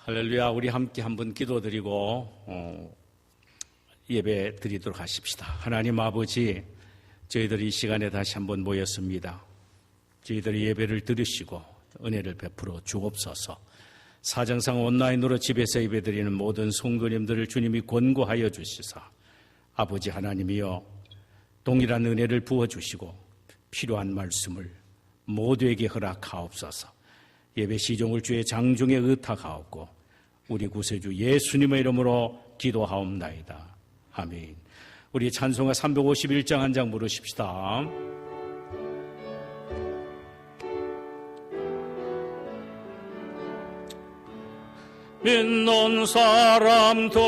할렐루야. 우리 함께 한번 기도드리고 예배 드리도록 하십시다. 하나님 아버지, 저희들이 이 시간에 다시 한번 모였습니다. 저희들이 예배를 들으시고 은혜를 베풀어 주옵소서. 사정상 온라인으로 집에서 예배드리는 모든 성도님들을 주님이 권고하여 주시사 아버지 하나님이여 동일한 은혜를 부어주시고 필요한 말씀을 모두에게 허락하옵소서. 예배 시종을 주의 장중에 의탁하옵고 우리 구세주 예수님의 이름으로 기도하옵나이다. 아멘. 우리 찬송가 351장 한 장 부르십시다. 믿는 사람들은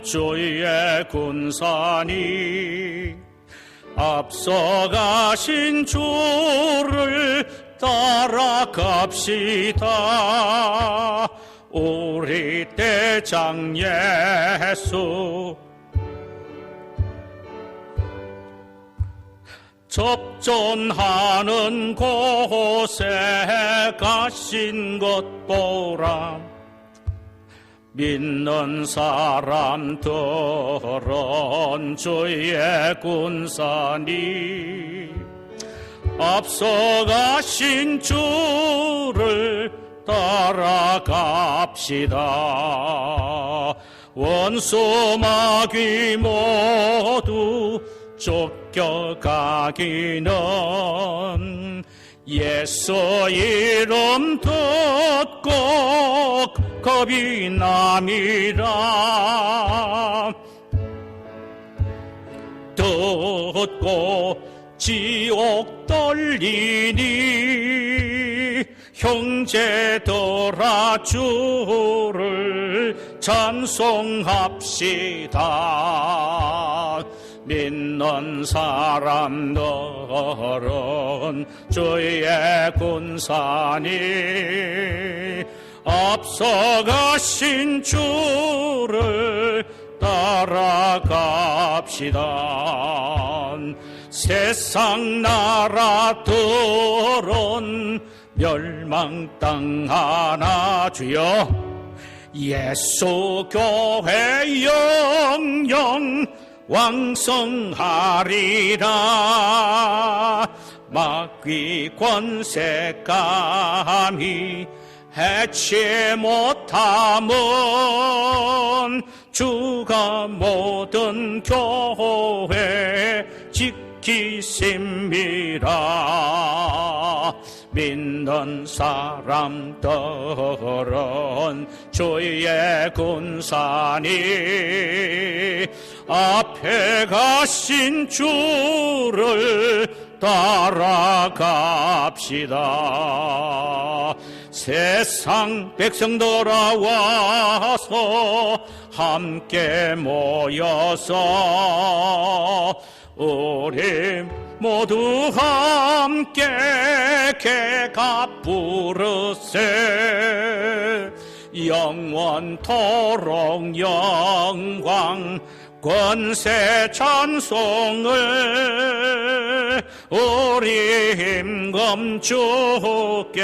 주의 군사니 앞서가신 주를 따라갑시다. 우리 대장 예수 접전하는 곳에 가신 것 보라. 믿는 사람들은 주의 군사니 앞서가신 주를 따라갑시다. 원수 마귀 모두 쫓겨가기는 예수 이름 듣고 겁이 남이라. 듣고 지옥 떨리니 형제들아 주를 찬송합시다. 믿는 사람들은 주의 군사니 앞서가신 주를 따라갑시다. 세상 나라들은 멸망당하나 주여 예수 교회 영영 왕성하리라. 마귀 권세 감히 해치 못함은 주가 모든 교회 지키심이라. 믿는 사람들은 주의 군사니 앞에 가신 주를 따라갑시다. 세상 백성들아 와서 함께 모여서 우리 모두 함께 개가 부르세. 영원토록 영광 권세 찬송을 우리 힘검 주께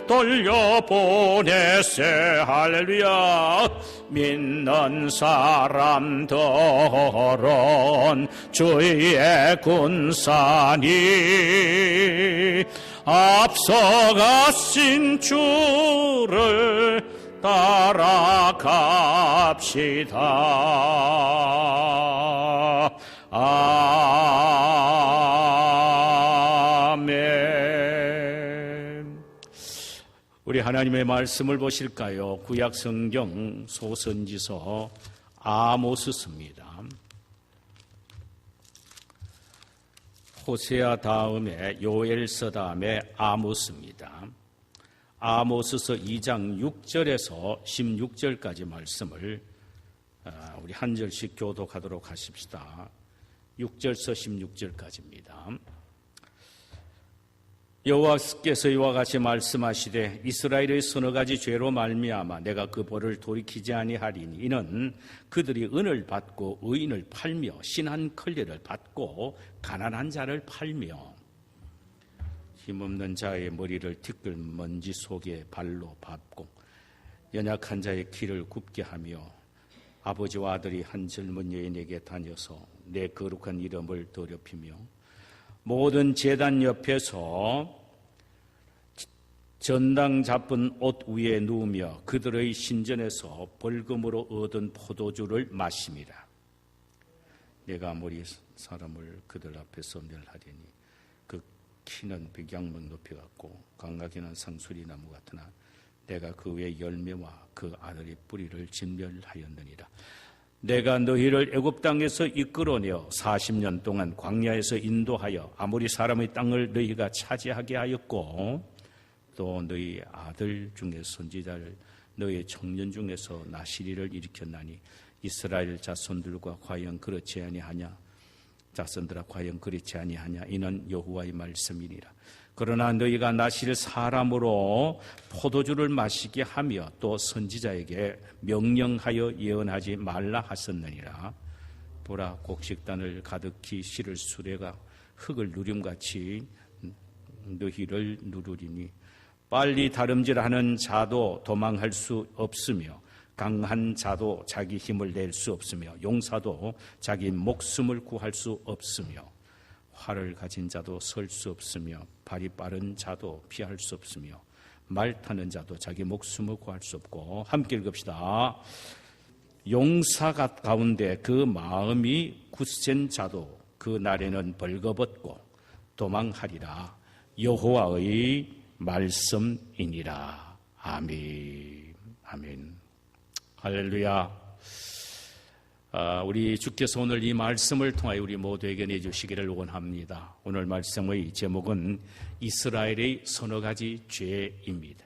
돌려보내세. 할렐루야. 믿는 사람들은 주의 군사니 앞서가신 주를 따라갑시다. 아멘. 우리 하나님의 말씀을 보실까요? 구약 성경 소선지서 아모스서입니다. 호세아 다음에 요엘서 다음에 아모스입니다. 아모스서 2장 6절에서 16절까지 말씀을 우리 한 절씩 교독하도록 하십시다. 6절서 16절까지입니다. 여호와께서 이와 같이 말씀하시되 이스라엘의 서너 가지 죄로 말미암아 내가 그 벌을 돌이키지 아니하리니 이는 그들이 은을 받고 의인을 팔며 신한 권리를 받고 가난한 자를 팔며 힘없는 자의 머리를 티끌 먼지 속에 발로 밟고 연약한 자의 길을 굽게 하며 아버지와 아들이 한 젊은 여인에게 다녀서 내 거룩한 이름을 더럽히며 모든 제단 옆에서 전당 잡은 옷 위에 누우며 그들의 신전에서 벌금으로 얻은 포도주를 마심이라. 내가 아무리 사람을 그들 앞에서 멸하리니 그 키는 백양문 높이 같고 광각이는 상수리 나무 같으나 내가 그 위에 열매와 그 아들의 뿌리를 진멸하였느니라. 내가 너희를 애굽 땅에서 이끌어내어 40년 동안 광야에서 인도하여 아모리 사람의 땅을 너희가 차지하게 하였고 또 너희 아들 중에 선지자를 너희 청년 중에서 나시리를 일으켰나니 이스라엘 자손들과 과연 그렇지 아니하냐? 자손들아 과연 그렇지 아니하냐? 이는 여호와의 말씀이니라. 그러나 너희가 나시를 사람으로 포도주를 마시게 하며 또 선지자에게 명령하여 예언하지 말라 하셨느니라. 보라, 곡식단을 가득히 실을 수레가 흙을 누림같이 너희를 누르리니 빨리 다름질하는 자도 도망할 수 없으며 강한 자도 자기 힘을 낼 수 없으며 용사도 자기 목숨을 구할 수 없으며 활을 가진 자도 설 수 없으며 발이 빠른 자도 피할 수 없으며 말 타는 자도 자기 목숨을 구할 수 없고 함께 읽읍시다. 용사 가운데 그 마음이 굳센 자도 그 날에는 벌거벗고 도망하리라. 여호와의 말씀이니라. 아멘. 아멘. 할렐루야. 우리 주께서 오늘 이 말씀을 통하여 우리 모두에게 내주시기를 원합니다. 오늘 말씀의 제목은 이스라엘의 서너 가지 죄입니다.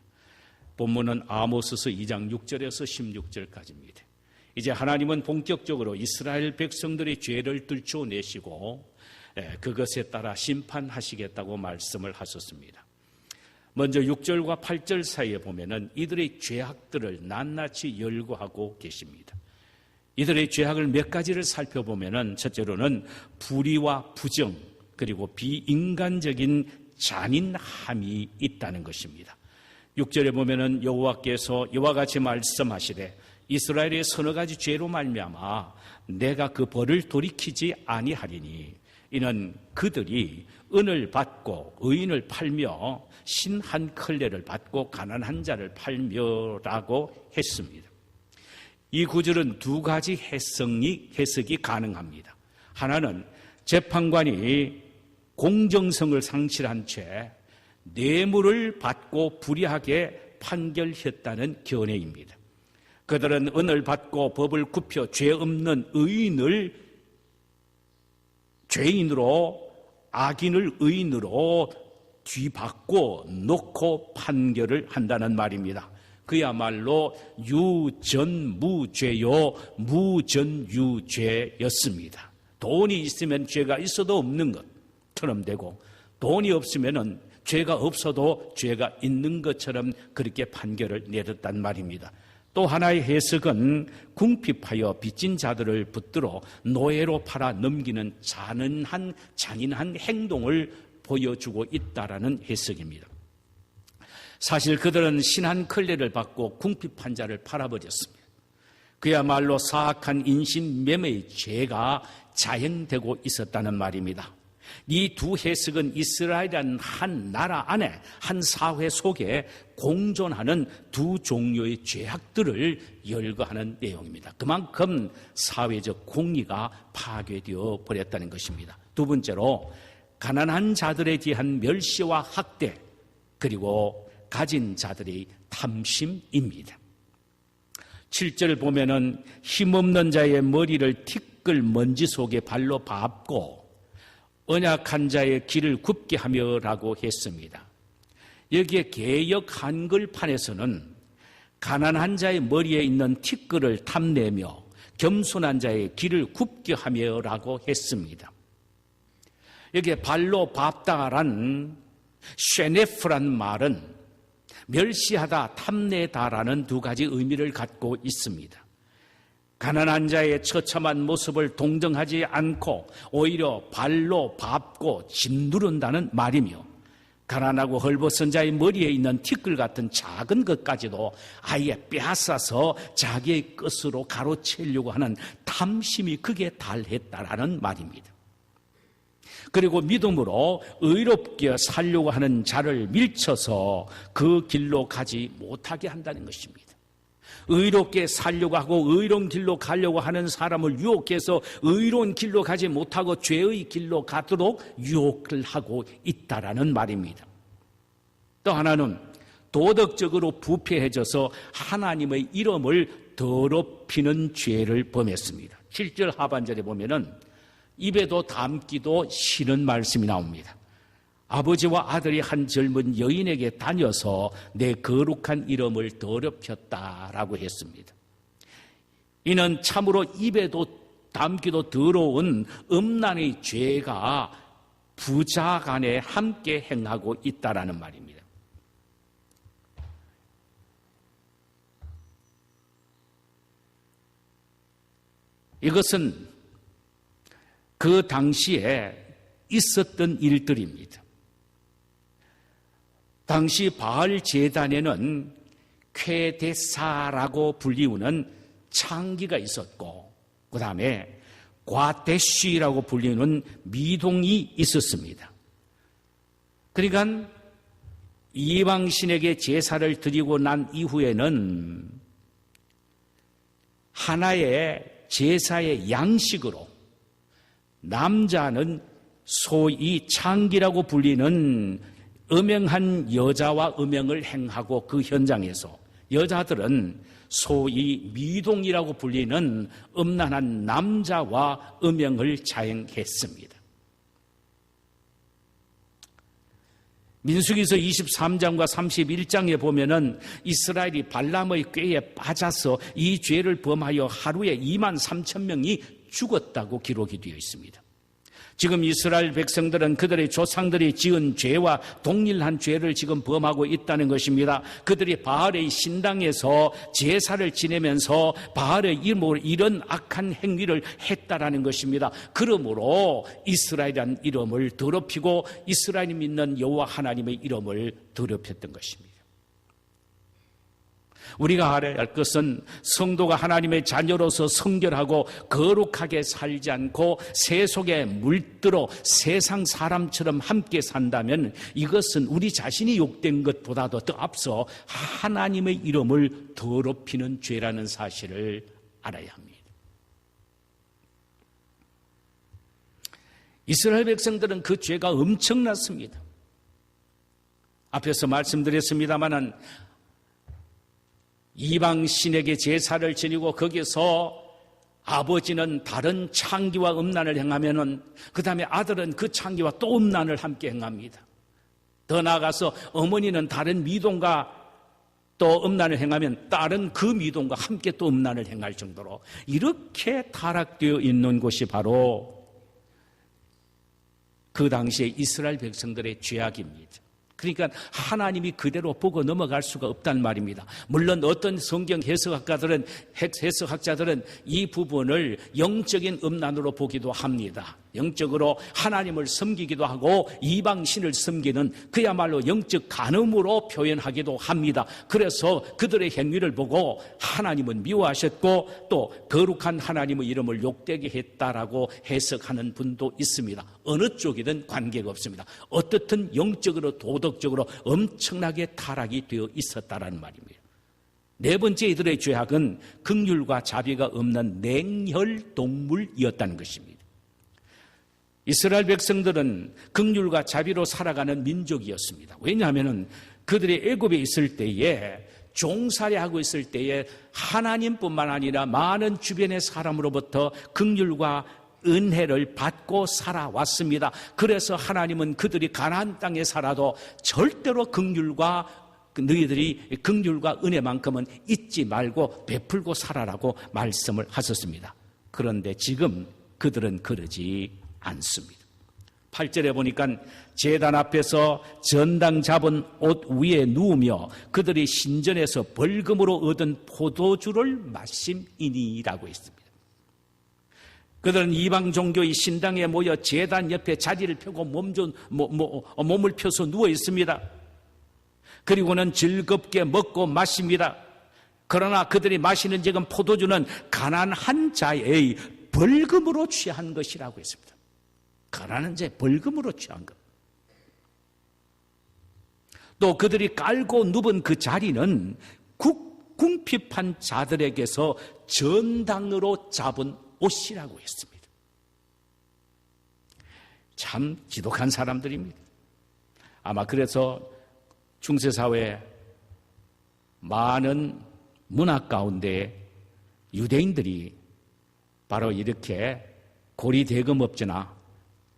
본문은 아모스서 2장 6절에서 16절까지입니다. 이제 하나님은 본격적으로 이스라엘 백성들의 죄를 들춰내시고 그것에 따라 심판하시겠다고 말씀을 하셨습니다. 먼저 6절과 8절 사이에 보면은 이들의 죄악들을 낱낱이 열거하고 계십니다. 이들의 죄악을 몇 가지를 살펴보면은 첫째로는 불의와 부정 그리고 비인간적인 잔인함이 있다는 것입니다. 6절에 보면은 여호와께서 이와 같이 말씀하시되 이스라엘의 서너 가지 죄로 말미암아 내가 그 벌을 돌이키지 아니하리니 이는 그들이 은을 받고 의인을 팔며 신 한 클레를 받고 가난한 자를 팔며라고 했습니다. 이 구절은 두 가지 해석이 가능합니다. 하나는 재판관이 공정성을 상실한 채 뇌물을 받고 불의하게 판결했다는 견해입니다. 그들은 은을 받고 법을 굽혀 죄 없는 의인을 죄인으로 악인을 의인으로 뒤바꿔 놓고 판결을 한다는 말입니다. 그야말로 유전무죄요 무전유죄였습니다. 돈이 있으면 죄가 있어도 없는 것처럼 되고 돈이 없으면 죄가 없어도 죄가 있는 것처럼 그렇게 판결을 내렸단 말입니다. 또 하나의 해석은 궁핍하여 빚진 자들을 붙들어 노예로 팔아 넘기는 잔인한 행동을 보여주고 있다라는 해석입니다. 사실 그들은 신한 클레를 받고 궁핍한 자를 팔아버렸습니다. 그야말로 사악한 인신매매의 죄가 자행되고 있었다는 말입니다. 이 두 해석은 이스라엘이라는 한 나라 안에 한 사회 속에 공존하는 두 종류의 죄악들을 열거하는 내용입니다. 그만큼 사회적 공의가 파괴되어 버렸다는 것입니다. 두 번째로 가난한 자들에 대한 멸시와 학대 그리고 가진 자들의 탐심입니다. 7절 보면은 힘없는 자의 머리를 티끌 먼지 속에 발로 밟고 언약한 자의 길을 굽게 하며라고 했습니다. 여기에 개역 한글판에서는 가난한 자의 머리에 있는 티끌을 탐내며 겸손한 자의 길을 굽게 하며라고 했습니다. 여기에 발로 밟다란 쉐네프란 말은 멸시하다, 탐내다라는 두 가지 의미를 갖고 있습니다. 가난한 자의 처참한 모습을 동정하지 않고 오히려 발로 밟고 짓누른다는 말이며 가난하고 헐벗은 자의 머리에 있는 티끌 같은 작은 것까지도 아예 빼앗아서 자기의 것으로 가로채려고 하는 탐심이 극에 달했다라는 말입니다. 그리고 믿음으로 의롭게 살려고 하는 자를 밀쳐서 그 길로 가지 못하게 한다는 것입니다. 의롭게 살려고 하고 의로운 길로 가려고 하는 사람을 유혹해서 의로운 길로 가지 못하고 죄의 길로 가도록 유혹을 하고 있다라는 말입니다. 또 하나는 도덕적으로 부패해져서 하나님의 이름을 더럽히는 죄를 범했습니다. 7절 하반절에 보면은 입에도 담기도 싫은 말씀이 나옵니다. 아버지와 아들이 한 젊은 여인에게 다녀서 내 거룩한 이름을 더럽혔다라고 했습니다. 이는 참으로 입에도 담기도 더러운 음란의 죄가 부자 간에 함께 행하고 있다라는 말입니다. 이것은 그 당시에 있었던 일들입니다. 당시 바알 제단에는 쾌데사라고 불리우는 창기가 있었고 그 다음에 과대쉬라고 불리는 미동이 있었습니다. 그러니까 이방신에게 제사를 드리고 난 이후에는 하나의 제사의 양식으로 남자는 소위 창기라고 불리는 음행한 여자와 음행을 행하고 그 현장에서 여자들은 소위 미동이라고 불리는 음란한 남자와 음행을 자행했습니다. 민수기서 23장과 31장에 보면은 이스라엘이 발람의 꾀에 빠져서 이 죄를 범하여 하루에 23,000명이 죽었다고 기록이 되어 있습니다. 지금 이스라엘 백성들은 그들의 조상들이 지은 죄와 동일한 죄를 지금 범하고 있다는 것입니다. 그들이 바알의 신당에서 제사를 지내면서 바알의 이름으로 이런 악한 행위를 했다라는 것입니다. 그러므로 이스라엘이라는 이름을 더럽히고 이스라엘이 믿는 여호와 하나님의 이름을 더럽혔던 것입니다. 우리가 알아야 할 것은 성도가 하나님의 자녀로서 성결하고 거룩하게 살지 않고 세속에 물들어 세상 사람처럼 함께 산다면 이것은 우리 자신이 욕된 것보다도 더 앞서 하나님의 이름을 더럽히는 죄라는 사실을 알아야 합니다. 이스라엘 백성들은 그 죄가 엄청났습니다. 앞에서 말씀드렸습니다마는 이방신에게 제사를 지니고 거기서 아버지는 다른 창기와 음란을 행하면은 그 다음에 아들은 그 창기와 또 음란을 함께 행합니다. 더 나아가서 어머니는 다른 미동과 또 음란을 행하면 딸은 그 미동과 함께 또 음란을 행할 정도로 이렇게 타락되어 있는 곳이 바로 그 당시에 이스라엘 백성들의 죄악입니다. 그러니까 하나님이 그대로 보고 넘어갈 수가 없다는 말입니다. 물론 어떤 성경 해석학자들은 이 부분을 영적인 음란으로 보기도 합니다. 영적으로 하나님을 섬기기도 하고 이방신을 섬기는 그야말로 영적 간음으로 표현하기도 합니다. 그래서 그들의 행위를 보고 하나님은 미워하셨고 또 거룩한 하나님의 이름을 욕되게 했다라고 해석하는 분도 있습니다. 어느 쪽이든 관계가 없습니다. 어떻든 영적으로 도덕적으로 엄청나게 타락이 되어 있었다라는 말입니다. 네 번째 이들의 죄악은 긍휼과 자비가 없는 냉혈 동물이었다는 것입니다. 이스라엘 백성들은 긍휼과 자비로 살아가는 민족이었습니다. 왜냐하면 그들이 애굽에 있을 때에 종살이하고 있을 때에 하나님뿐만 아니라 많은 주변의 사람으로부터 긍휼과 은혜를 받고 살아왔습니다. 그래서 하나님은 그들이 가나안 땅에 살아도 절대로 너희들이 긍휼과 은혜만큼은 잊지 말고 베풀고 살아라고 말씀을 하셨습니다. 그런데 지금 그들은 그러지 않습니다. 8절에 보니까 제단 앞에서 전당 잡은 옷 위에 누우며 그들이 신전에서 벌금으로 얻은 포도주를 마심이니라고 했습니다. 그들은 이방 종교의 신당에 모여 제단 옆에 자리를 펴고 몸을 펴서 누워 있습니다. 그리고는 즐겁게 먹고 마십니다. 그러나 그들이 마시는 지금 포도주는 가난한 자의 벌금으로 취한 것이라고 했습니다. 가난한 자의 벌금으로 취한 것. 또 그들이 깔고 누운 그 자리는 궁핍한 자들에게서 전당으로 잡은 옷이라고 했습니다. 참 지독한 사람들입니다. 아마 그래서 중세사회 많은 문화 가운데 유대인들이 바로 이렇게 고리대금업자나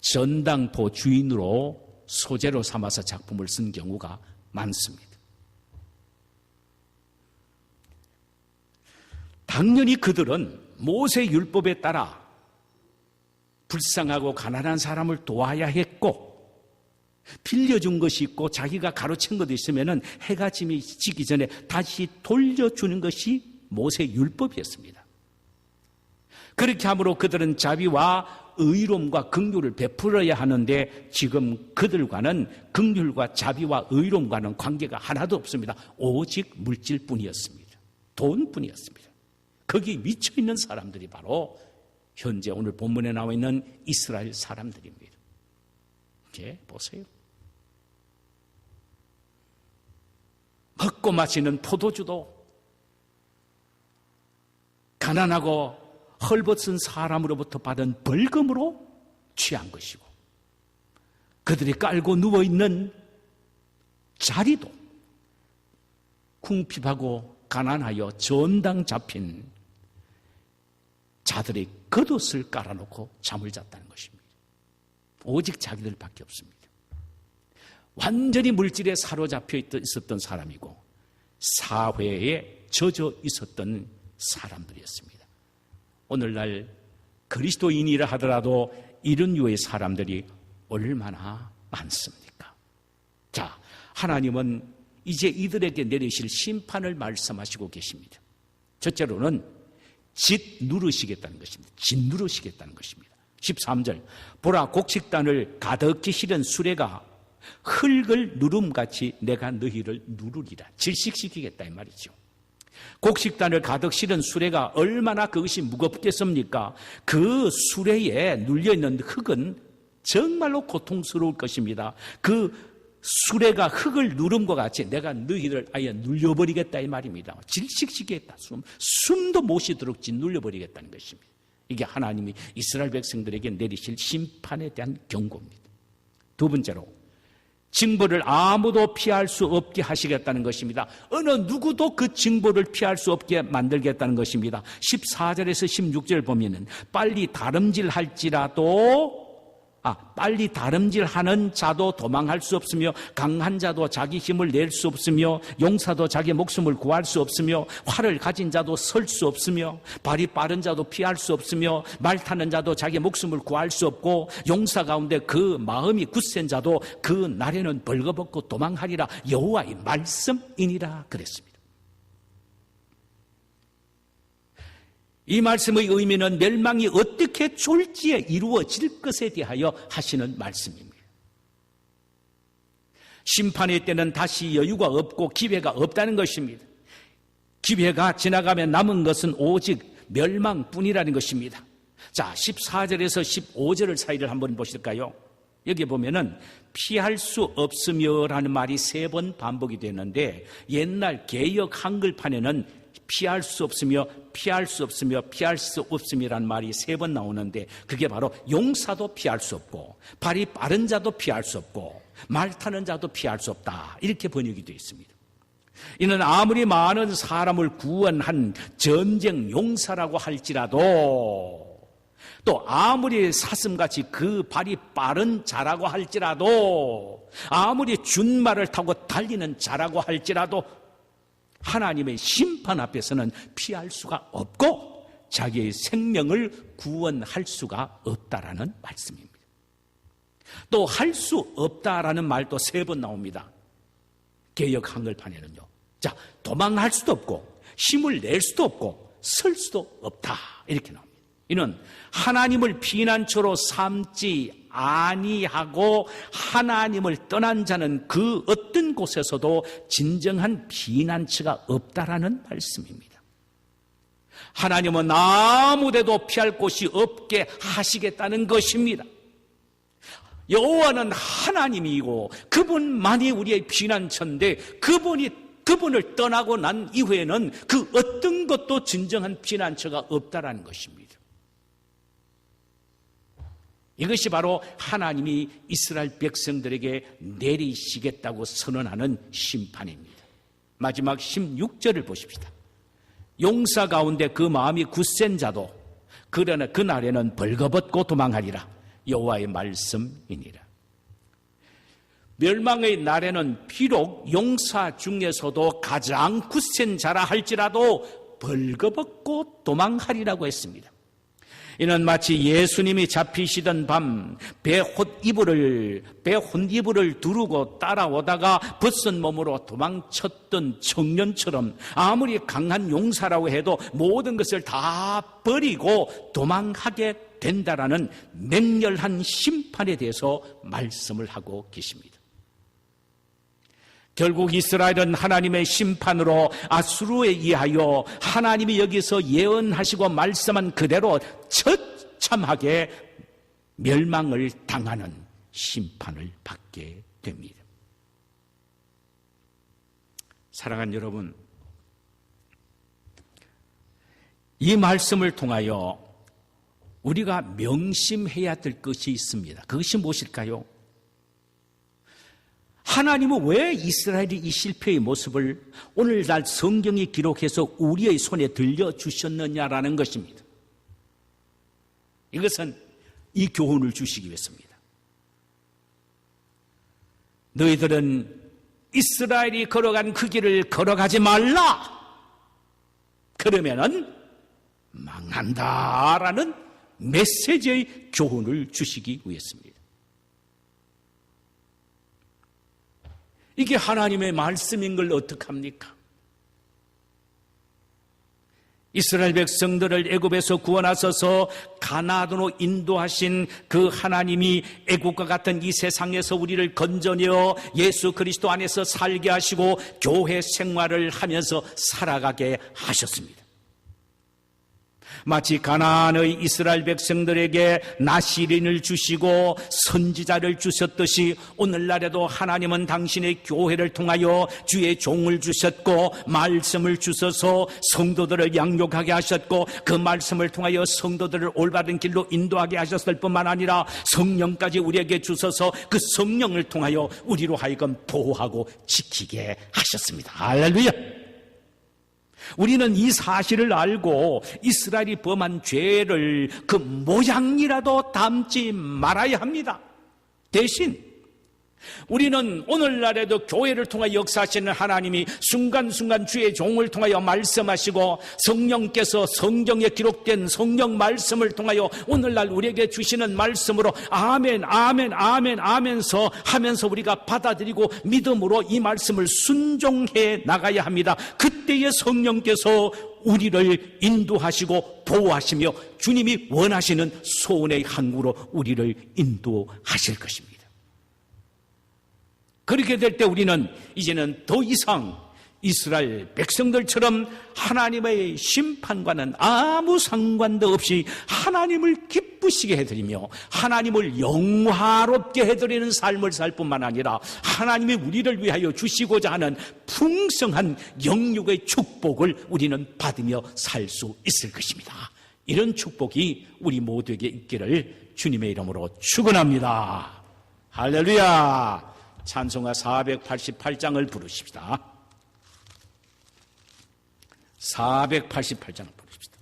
전당포 주인으로 소재로 삼아서 작품을 쓴 경우가 많습니다. 당연히 그들은 모세 율법에 따라 불쌍하고 가난한 사람을 도와야 했고, 빌려준 것이 있고 자기가 가로챈 것도 있으면 해가 지기 전에 다시 돌려주는 것이 모세 율법이었습니다. 그렇게 함으로 그들은 자비와 의로움과 긍휼을 베풀어야 하는데, 지금 그들과는 긍휼과 자비와 의로움과는 관계가 하나도 없습니다. 오직 물질뿐이었습니다. 돈뿐이었습니다. 거기 미쳐있는 사람들이 바로 현재 오늘 본문에 나와 있는 이스라엘 사람들입니다. 이제 보세요. 먹고 마시는 포도주도 가난하고 헐벗은 사람으로부터 받은 벌금으로 취한 것이고, 그들이 깔고 누워있는 자리도 궁핍하고 가난하여 전당 잡힌 자들의 겉옷을 깔아놓고 잠을 잤다는 것입니다. 오직 자기들밖에 없습니다. 완전히 물질에 사로잡혀 있었던 사람이고 사회에 젖어 있었던 사람들이었습니다. 오늘날 그리스도인이라 하더라도 이런 유의 사람들이 얼마나 많습니까? 자, 하나님은 이제 이들에게 내리실 심판을 말씀하시고 계십니다. 첫째로는 짓누르시겠다는 것입니다. 짓누르시겠다는 것입니다. 13절, 보라 곡식단을 가득히 실은 수레가 흙을 누름같이 내가 너희를 누르리라. 질식시키겠다 이 말이죠. 곡식단을 가득 실은 수레가 얼마나 그것이 무겁겠습니까? 그 수레에 눌려있는 흙은 정말로 고통스러울 것입니다. 그 수레가 흙을 누름과 같이 내가 너희를 아예 눌려버리겠다 이 말입니다. 질식시키겠다. 숨도 못 쉬도록 짓눌려버리겠다는 것입니다. 이게 하나님이 이스라엘 백성들에게 내리실 심판에 대한 경고입니다. 두 번째로, 징벌을 아무도 피할 수 없게 하시겠다는 것입니다. 어느 누구도 그 징벌을 피할 수 없게 만들겠다는 것입니다. 14절에서 16절 보면은 빨리 다름질하는 자도 도망할 수 없으며 강한 자도 자기 힘을 낼 수 없으며 용사도 자기 목숨을 구할 수 없으며 활을 가진 자도 설 수 없으며 발이 빠른 자도 피할 수 없으며 말 타는 자도 자기 목숨을 구할 수 없고 용사 가운데 그 마음이 굳센 자도 그 날에는 벌거벗고 도망하리라. 여호와의 말씀이니라 그랬습니다. 이 말씀의 의미는 멸망이 어떻게 졸지에 이루어질 것에 대하여 하시는 말씀입니다. 심판의 때는 다시 여유가 없고 기회가 없다는 것입니다. 기회가 지나가면 남은 것은 오직 멸망뿐이라는 것입니다. 자, 14절에서 15절 사이를 한번 보실까요? 여기 보면은 피할 수 없으며라는 말이 3번 반복이 되는데, 옛날 개역 한글판에는 피할 수 없으며 피할 수 없으며 피할 수 없음이라는 말이 3번 나오는데, 그게 바로 용사도 피할 수 없고 발이 빠른 자도 피할 수 없고 말 타는 자도 피할 수 없다, 이렇게 번역이 되어 있습니다. 이는 아무리 많은 사람을 구원한 전쟁 용사라고 할지라도, 또 아무리 사슴같이 그 발이 빠른 자라고 할지라도, 아무리 준말을 타고 달리는 자라고 할지라도 하나님의 심판 앞에서는 피할 수가 없고 자기의 생명을 구원할 수가 없다라는 말씀입니다. 또 할 수 없다라는 말도 3번 나옵니다. 개역 한글판에는요. 자, 도망할 수도 없고 힘을 낼 수도 없고 설 수도 없다, 이렇게 나옵니다. 이는 하나님을 피난처로 삼지 아니하고 하나님을 떠난 자는 그 어떤 곳에서도 진정한 피난처가 없다라는 말씀입니다. 하나님은 아무데도 피할 곳이 없게 하시겠다는 것입니다. 여호와는 하나님이고 그분만이 우리의 피난처인데 그분을 떠나고 난 이후에는 그 어떤 것도 진정한 피난처가 없다라는 것입니다. 이것이 바로 하나님이 이스라엘 백성들에게 내리시겠다고 선언하는 심판입니다. 마지막 16절을 보십시다. 용사 가운데 그 마음이 굳센 자도 그러나 그날에는 벌거벗고 도망하리라. 여호와의 말씀이니라. 멸망의 날에는 비록 용사 중에서도 가장 굳센 자라 할지라도 벌거벗고 도망하리라고 했습니다. 이는 마치 예수님이 잡히시던 밤 배 혼이불을 두르고 따라오다가 벗은 몸으로 도망쳤던 청년처럼 아무리 강한 용사라고 해도 모든 것을 다 버리고 도망하게 된다라는 맹렬한 심판에 대해서 말씀을 하고 계십니다. 결국 이스라엘은 하나님의 심판으로 아수르에 의하여 하나님이 여기서 예언하시고 말씀한 그대로 처참하게 멸망을 당하는 심판을 받게 됩니다. 사랑하는 여러분, 이 말씀을 통하여 우리가 명심해야 될 것이 있습니다. 그것이 무엇일까요? 하나님은 왜 이스라엘이 이 실패의 모습을 오늘날 성경이 기록해서 우리의 손에 들려주셨느냐라는 것입니다. 이것은 이 교훈을 주시기 위해서입니다. 너희들은 이스라엘이 걸어간 그 길을 걸어가지 말라. 그러면은 망한다라는 메시지의 교훈을 주시기 위해서입니다. 이게 하나님의 말씀인 걸 어떡합니까? 이스라엘 백성들을 애굽에서 구원하셔서 가나안으로 인도하신 그 하나님이 애굽과 같은 이 세상에서 우리를 건져내어 예수 그리스도 안에서 살게 하시고 교회 생활을 하면서 살아가게 하셨습니다. 마치 가나안의 이스라엘 백성들에게 나시린을 주시고 선지자를 주셨듯이 오늘날에도 하나님은 당신의 교회를 통하여 주의 종을 주셨고 말씀을 주셔서 성도들을 양육하게 하셨고 그 말씀을 통하여 성도들을 올바른 길로 인도하게 하셨을 뿐만 아니라 성령까지 우리에게 주셔서 그 성령을 통하여 우리로 하여금 보호하고 지키게 하셨습니다. 할렐루야! 우리는 이 사실을 알고 이스라엘이 범한 죄를 그 모양이라도 담지 말아야 합니다. 대신 우리는 오늘날에도 교회를 통해 역사하시는 하나님이 순간순간 주의 종을 통하여 말씀하시고 성령께서 성경에 기록된 성령 말씀을 통하여 오늘날 우리에게 주시는 말씀으로 아멘 아멘 아멘 아멘서 하면서 우리가 받아들이고 믿음으로 이 말씀을 순종해 나가야 합니다. 그때의 성령께서 우리를 인도하시고 보호하시며 주님이 원하시는 소원의 항구로 우리를 인도하실 것입니다. 그렇게 될 때 우리는 이제는 더 이상 이스라엘 백성들처럼 하나님의 심판과는 아무 상관도 없이 하나님을 기쁘시게 해드리며 하나님을 영화롭게 해드리는 삶을 살 뿐만 아니라 하나님이 우리를 위하여 주시고자 하는 풍성한 영육의 축복을 우리는 받으며 살 수 있을 것입니다. 이런 축복이 우리 모두에게 있기를 주님의 이름으로 축원합니다. 할렐루야! 찬송가 488장을 부르십시다. 488장을 부르십시다.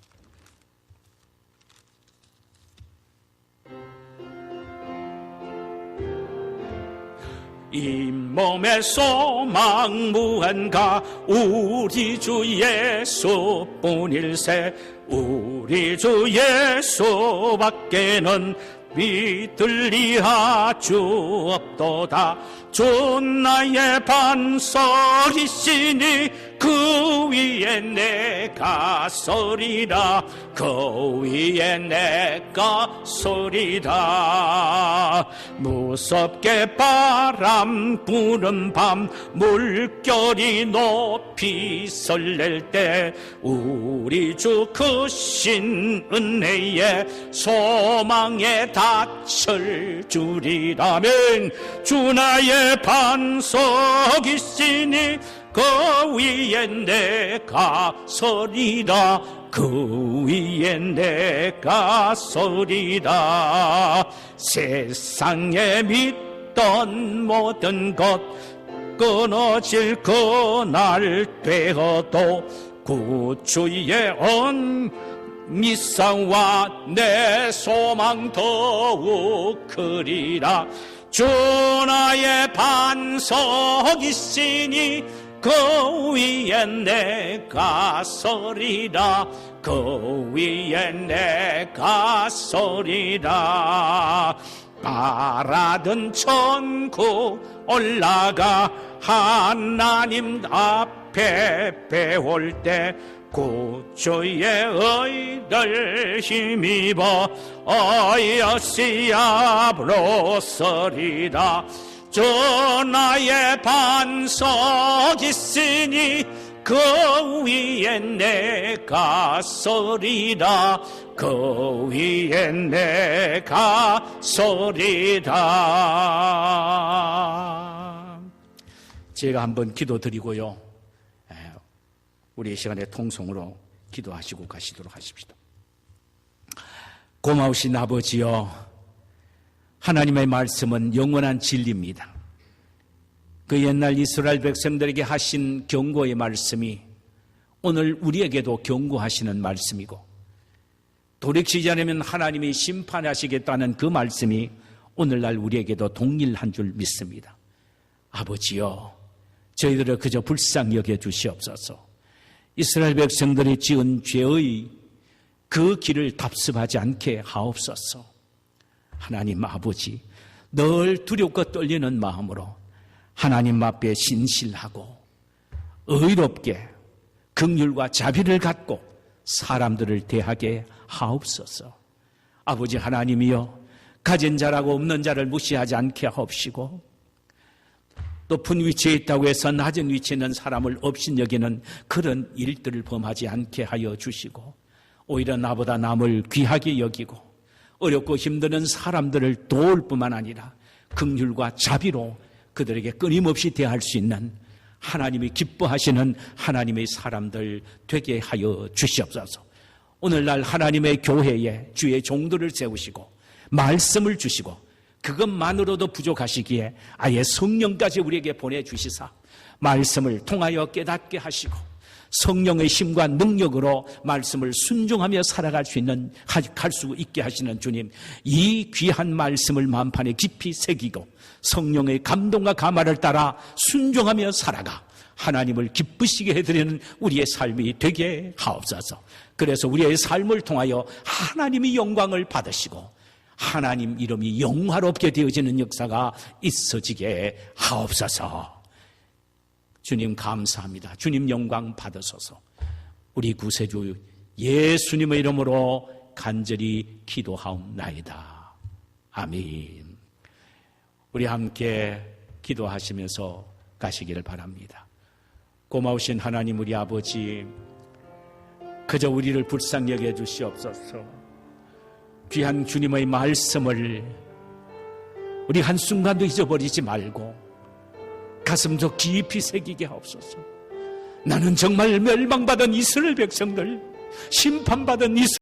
이 몸의 소망 무한가 우리 주 예수뿐일세 우리 주 예수밖에는 믿을 리하 주 없도다. 주 나의 반석이시니 그 위에 내가 서리라. 그 위에 내가 서리라. 무섭게 바람 부는 밤 물결이 높이 설렐 때 우리 주 크신 은혜에 소망에 닫힐 줄이라면 주 나의 반석이시니 그 위에 내가 서리라. 그 위에 내가 서리라. 세상에 믿던 모든 것 끊어질 그날 되어도 구주의 미상과 내 소망 더욱 크리라. 주 나의 반석이시니 그 위에 내가 서리라. 그 위에 내가 서리라. 바라던 천국 올라가 하나님 앞에 배울 때 구주의 의를 힘입어 어여시압으로 서리라. 주 나의 반석이시니 그 위에 내가 서리라. 그 위에 내가 서리라. 제가 한번 기도드리고요, 우리 시간에 통성으로 기도하시고 가시도록 하십시다. 고마우신 아버지여, 하나님의 말씀은 영원한 진리입니다. 그 옛날 이스라엘 백성들에게 하신 경고의 말씀이 오늘 우리에게도 경고하시는 말씀이고, 돌이키지 않으면 하나님이 심판하시겠다는 그 말씀이 오늘날 우리에게도 동일한 줄 믿습니다. 아버지여, 저희들을 그저 불쌍히 여겨 주시옵소서. 이스라엘 백성들이 지은 죄의 그 길을 답습하지 않게 하옵소서. 하나님 아버지, 늘 두렵고 떨리는 마음으로 하나님 앞에 신실하고 의롭게 긍휼과 자비를 갖고 사람들을 대하게 하옵소서. 아버지 하나님이여, 가진 자라고 없는 자를 무시하지 않게 하옵시고, 높은 위치에 있다고 해서 낮은 위치에 있는 사람을 업신여기는 그런 일들을 범하지 않게 하여 주시고, 오히려 나보다 남을 귀하게 여기고 어렵고 힘드는 사람들을 도울 뿐만 아니라 긍휼과 자비로 그들에게 끊임없이 대할 수 있는 하나님이 기뻐하시는 하나님의 사람들 되게 하여 주시옵소서. 오늘날 하나님의 교회에 주의 종들을 세우시고 말씀을 주시고 그것만으로도 부족하시기에 아예 성령까지 우리에게 보내주시사 말씀을 통하여 깨닫게 하시고 성령의 힘과 능력으로 말씀을 순종하며 살아갈 수 있는, 갈 수 있게 하시는 주님, 이 귀한 말씀을 마음판에 깊이 새기고 성령의 감동과 감화를 따라 순종하며 살아가 하나님을 기쁘시게 해드리는 우리의 삶이 되게 하옵소서. 그래서 우리의 삶을 통하여 하나님이 영광을 받으시고 하나님 이름이 영화롭게 되어지는 역사가 있어지게 하옵소서. 주님 감사합니다. 주님 영광 받으소서. 우리 구세주 예수님의 이름으로 간절히 기도하옵나이다. 아멘. 우리 함께 기도하시면서 가시기를 바랍니다. 고마우신 하나님 우리 아버지, 그저 우리를 불쌍히 여겨 주시옵소서. 귀한 주님의 말씀을 우리 한순간도 잊어버리지 말고 가슴속 깊이 새기게 하옵소서. 나는 정말 멸망받은 이스라엘 백성들, 심판받은 이스라엘